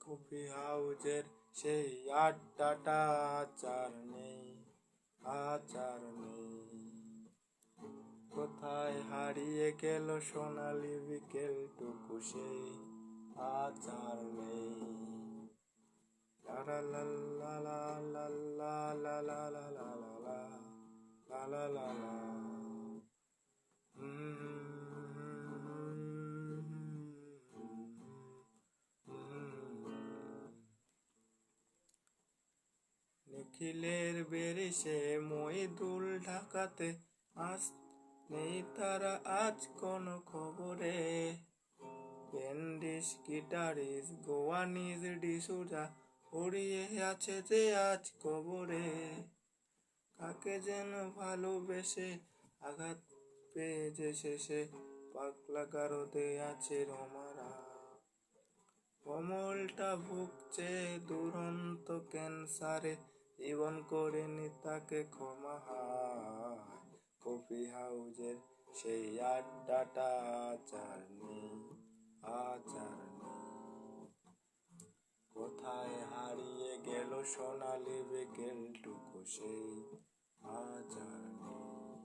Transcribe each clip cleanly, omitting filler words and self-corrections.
Coffee হাউজের সেই আড্ডাটা আচার নেই, আচার নেই। কোথায় হারিয়ে গেল সোনালি বিকেলটুকু, সেই আচার নেই। লা লা লা লা লা লা লা লা লা লা লা লা লা লা লা। নিখিলের বেরিসে মইদুল ঢাকাতে, আজ নেই তারা আজ কোনো খবরে। ব্যান্ডিশ গিটারিস গোয়ানিজ ডিসুজা হরিয়ে আছে যে আজ কবরে। কাকে যেন ভালোবেসে আঘাত পেয়ে যে শেষে পাগলা গারদে আছে রমারা। কমলটা ভুগছে দুরন্ত ক্যান্সারে, জীবন করেনি তাকে ক্ষমা। কফি হাউজের সেই আড্ডাটা আচার নেই, আচার নেই। কোথায় হারিয়ে গেল সোনালি বিকেলটুকু, সেই আচার নেই।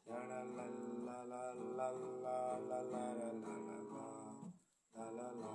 লা লা লা লা লা লা লা লা লা লা লা লা লা লা।